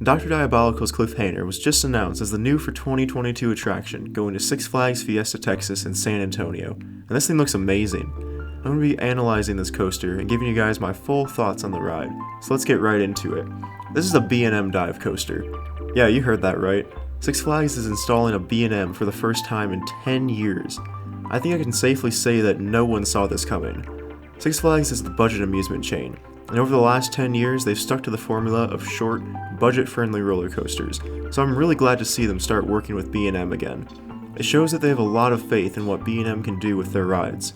Dr. Diabolical's Cliffhanger was just announced as the new for 2022 attraction going to Six Flags Fiesta, Texas in San Antonio, and this thing looks amazing. I'm going to be analyzing this coaster and giving you guys my full thoughts on the ride, so let's get right into it. This is a B&M dive coaster. Yeah, you heard that right. Six Flags is installing a B&M for the first time in 10 years. I think I can safely say that no one saw this coming. Six Flags is the budget amusement chain, and over the last 10 years they've stuck to the formula of short, budget-friendly roller coasters, so I'm really glad to see them start working with B&M again. It shows that they have a lot of faith in what B&M can do with their rides.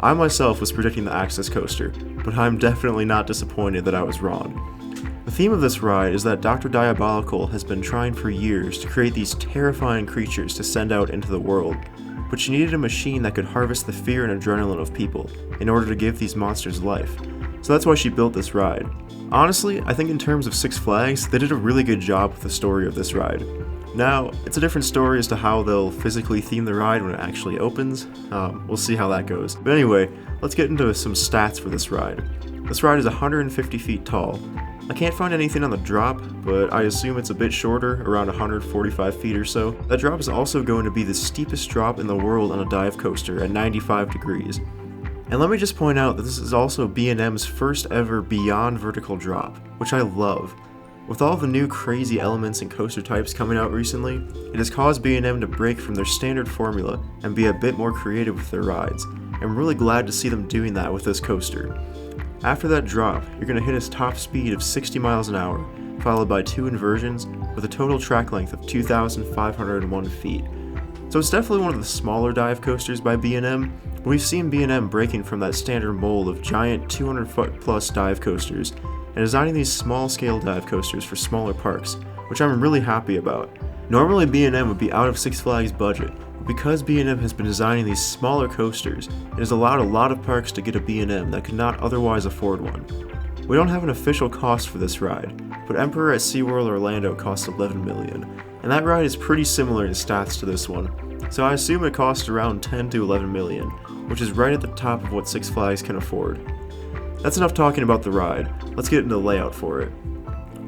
I myself was predicting the Access Coaster, but I'm definitely not disappointed that I was wrong. The theme of this ride is that Dr. Diabolical has been trying for years to create these terrifying creatures to send out into the world, but she needed a machine that could harvest the fear and adrenaline of people in order to give these monsters life. So that's why she built this ride. Honestly, I think in terms of Six Flags, they did a really good job with the story of this ride. Now, it's a different story as to how they'll physically theme the ride when it actually opens. We'll see how that goes. But anyway, let's get into some stats for this ride. This ride is 150 feet tall. I can't find anything on the drop, but I assume it's a bit shorter, around 145 feet or so. That drop is also going to be the steepest drop in the world on a dive coaster at 95 degrees. And let me just point out that this is also B&M's first ever beyond vertical drop, which I love. With all the new crazy elements and coaster types coming out recently, it has caused B&M to break from their standard formula and be a bit more creative with their rides. I'm really glad to see them doing that with this coaster. After that drop, you're going to hit a top speed of 60 miles an hour, followed by 2 inversions with a total track length of 2,501 feet. So it's definitely one of the smaller dive coasters by B&M, but we've seen B&M breaking from that standard mold of giant 200 foot plus dive coasters and designing these small scale dive coasters for smaller parks, which I'm really happy about. Normally B&M would be out of Six Flags budget, but because B&M has been designing these smaller coasters, it has allowed a lot of parks to get a B&M that could not otherwise afford one. We don't have an official cost for this ride, but Emperor at SeaWorld Orlando costs $11 million, and that ride is pretty similar in stats to this one, so I assume it costs around $10 to $11 million, which is right at the top of what Six Flags can afford. That's enough talking about the ride, let's get into the layout for it.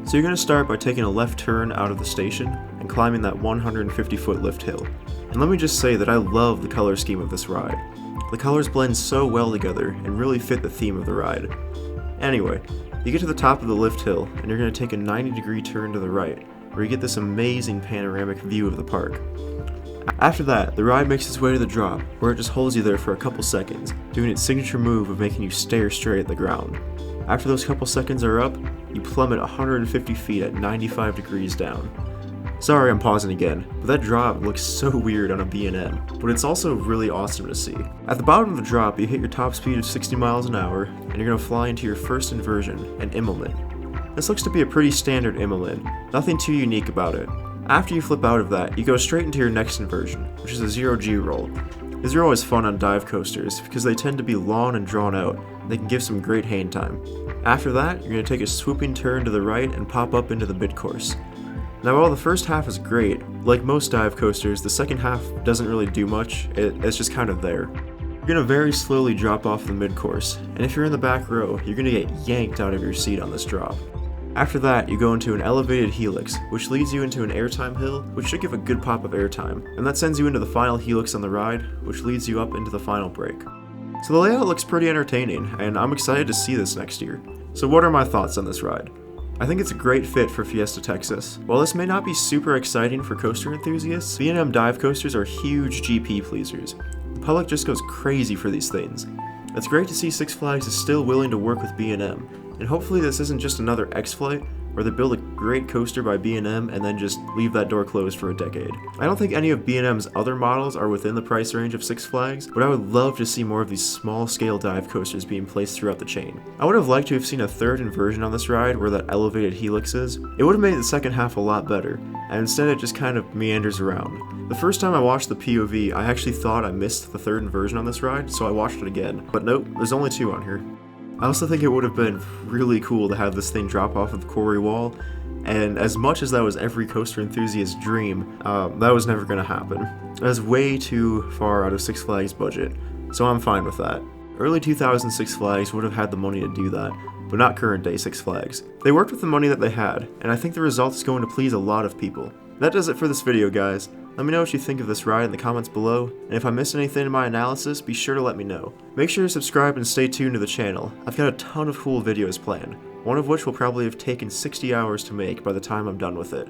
So you're going to start by taking a left turn out of the station and climbing that 150 foot lift hill. And let me just say that I love the color scheme of this ride. The colors blend so well together and really fit the theme of the ride. Anyway, you get to the top of the lift hill and you're going to take a 90-degree turn to the right, where you get this amazing panoramic view of the park. After that, the ride makes its way to the drop, where it just holds you there for a couple seconds, doing its signature move of making you stare straight at the ground. After those couple seconds are up, you plummet 150 feet at 95 degrees down. Sorry I'm pausing again, but that drop looks so weird on a B&M, but it's also really awesome to see. At the bottom of the drop, you hit your top speed of 60 miles an hour, and you're going to fly into your first inversion, an Immelman. This looks to be a pretty standard Immelman, nothing too unique about it. After you flip out of that, you go straight into your next inversion, which is a 0G roll. These are always fun on dive coasters because they tend to be long and drawn out, and they can give some great hang time. After that, you're going to take a swooping turn to the right and pop up into the mid-course. Now while the first half is great, like most dive coasters, the second half doesn't really do much, it's just kind of there. You're going to very slowly drop off the mid-course, and if you're in the back row, you're going to get yanked out of your seat on this drop. After that, you go into an elevated helix, which leads you into an airtime hill, which should give a good pop of airtime, and that sends you into the final helix on the ride, which leads you up into the final break. So the layout looks pretty entertaining, and I'm excited to see this next year. So what are my thoughts on this ride? I think it's a great fit for Fiesta, Texas. While this may not be super exciting for coaster enthusiasts, B&M dive coasters are huge GP pleasers. The public just goes crazy for these things. It's great to see Six Flags is still willing to work with B&M, and hopefully this isn't just another X-Flight where they build a great coaster by B&M and then just leave that door closed for a decade. I don't think any of B&M's other models are within the price range of Six Flags, but I would love to see more of these small-scale dive coasters being placed throughout the chain. I would have liked to have seen a third inversion on this ride where that elevated helix is. It would have made the second half a lot better, and instead it just kind of meanders around. The first time I watched the POV, I actually thought I missed the third inversion on this ride, so I watched it again. But nope, there's only 2 on here. I also think it would have been really cool to have this thing drop off of the quarry wall, and as much as that was every coaster enthusiast's dream, that was never going to happen. That was way too far out of Six Flags' budget, so I'm fine with that. Early 2000 Six Flags would have had the money to do that, but not current day Six Flags. They worked with the money that they had, and I think the result is going to please a lot of people. That does it for this video, guys. Let me know what you think of this ride in the comments below, and if I missed anything in my analysis, be sure to let me know. Make sure to subscribe and stay tuned to the channel. I've got a ton of cool videos planned, one of which will probably have taken 60 hours to make by the time I'm done with it.